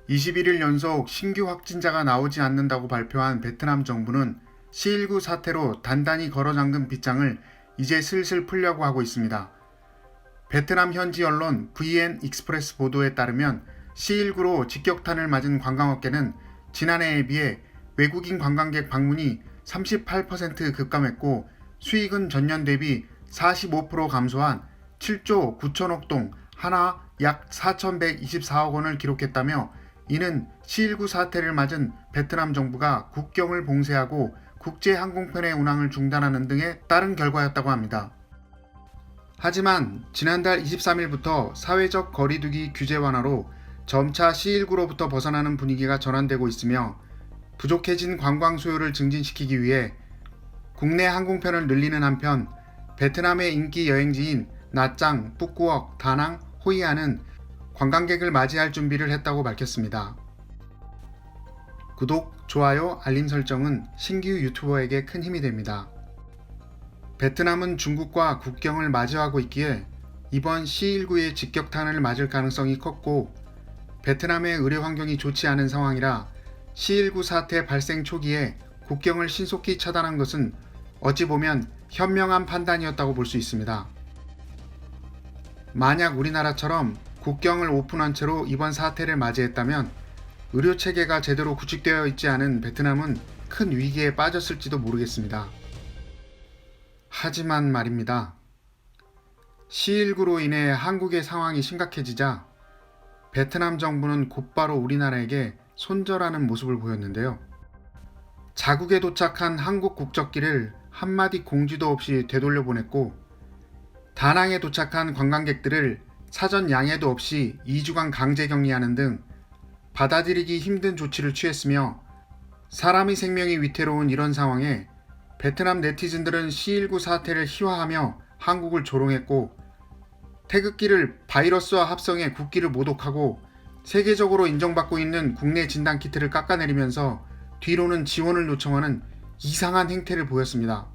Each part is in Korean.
21일 연속 신규 확진자가 나오지 않는다고 발표한 베트남 정부는 C19 사태로 단단히 걸어잠근 빗장을 이제 슬슬 풀려고 하고 있습니다. 베트남 현지 언론 VN 익스프레스 보도에 따르면 C19로 직격탄을 맞은 관광업계는 지난해에 비해 외국인 관광객 방문이 38% 급감했고 수익은 전년 대비 45% 감소한 7조 9천억 동 하나 약 4,124억 원을 기록했다며 이는 C19 사태를 맞은 베트남 정부가 국경을 봉쇄하고 국제 항공편의 운항을 중단하는 등에 따른 결과였다고 합니다. 하지만 지난달 23일부터 사회적 거리두기 규제 완화로 점차 C19로부터 벗어나는 분위기가 전환되고 있으며 부족해진 관광 수요를 증진시키기 위해 국내 항공편을 늘리는 한편 베트남의 인기 여행지인 나짱, 뿌꾸옥, 다낭, 호이안은 관광객을 맞이할 준비를 했다고 밝혔습니다. 구독, 좋아요, 알림 설정은 신규 유튜버에게 큰 힘이 됩니다. 베트남은 중국과 국경을 마주하고 있기에 이번 C19의 직격탄을 맞을 가능성이 컸고 베트남의 의료 환경이 좋지 않은 상황이라 C19 사태 발생 초기에 국경을 신속히 차단한 것은 어찌 보면 현명한 판단이었다고 볼 수 있습니다. 만약 우리나라처럼 국경을 오픈한 채로 이번 사태를 맞이했다면 의료체계가 제대로 구축되어 있지 않은 베트남은 큰 위기에 빠졌을지도 모르겠습니다. 하지만 말입니다. C19로 인해 한국의 상황이 심각해지자 베트남 정부는 곧바로 우리나라에게 손절하는 모습을 보였는데요. 자국에 도착한 한국 국적기를 한마디 공지도 없이 되돌려 보냈고 다낭에 도착한 관광객들을 사전 양해도 없이 2주간 강제 격리하는 등 받아들이기 힘든 조치를 취했으며 사람의 생명이 위태로운 이런 상황에 베트남 네티즌들은 C19 사태를 희화하며 한국을 조롱했고 태극기를 바이러스와 합성해 국기를 모독하고 세계적으로 인정받고 있는 국내 진단키트를 깎아내리면서 뒤로는 지원을 요청하는 이상한 행태를 보였습니다.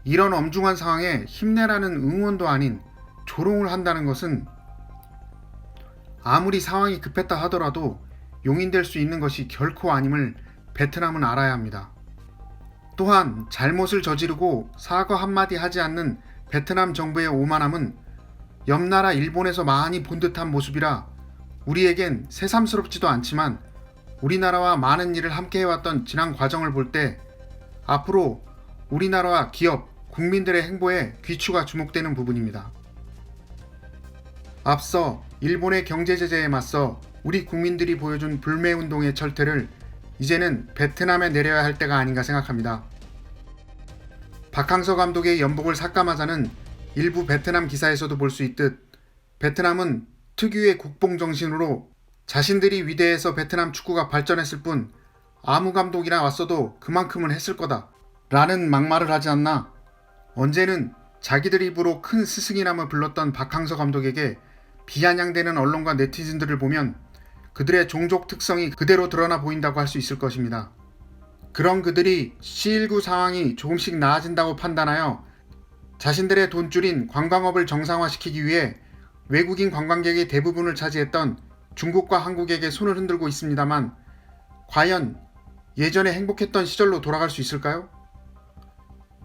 이런 엄중한 상황에 힘내라는 응원도 아닌 조롱을 한다는 것은 아무리 상황이 급했다 하더라도 용인될 수 있는 것이 결코 아님을 베트남은 알아야 합니다. 또한 잘못을 저지르고 사과 한마디 하지 않는 베트남 정부의 오만함은 옆나라 일본에서 많이 본 듯한 모습이라 우리에겐 새삼스럽지도 않지만 우리나라와 많은 일을 함께 해왔던 지난 과정을 볼 때 앞으로 우리나라와 기업, 국민들의 행보에 귀추가 주목되는 부분입니다. 앞서 일본의 경제 제재에 맞서 우리 국민들이 보여준 불매운동의 철퇴를 이제는 베트남에 내려야 할 때가 아닌가 생각합니다. 박항서 감독의 연봉을 삭감하자는 일부 베트남 기사에서도 볼 수 있듯 베트남은 특유의 국뽕 정신으로 자신들이 위대해서 베트남 축구가 발전했을 뿐 아무 감독이나 왔어도 그만큼은 했을 거다 라는 막말을 하지 않나. 언제는 자기들 입으로 큰 스승이라며 불렀던 박항서 감독에게 비아냥대는 언론과 네티즌들을 보면 그들의 종족 특성이 그대로 드러나 보인다고 할 수 있을 것입니다. 그런 그들이 C19 상황이 조금씩 나아진다고 판단하여 자신들의 돈줄인 관광업을 정상화시키기 위해 외국인 관광객의 대부분을 차지했던 중국과 한국에게 손을 흔들고 있습니다만 과연 예전에 행복했던 시절로 돌아갈 수 있을까요?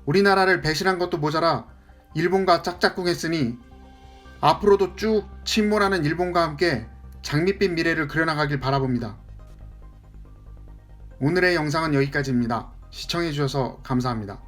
우리나라를 배신한 것도 모자라 일본과 짝짝꿍했으니 앞으로도 쭉 침몰하는 일본과 함께 장밋빛 미래를 그려나가길 바라봅니다. 오늘의 영상은 여기까지입니다. 시청해주셔서 감사합니다.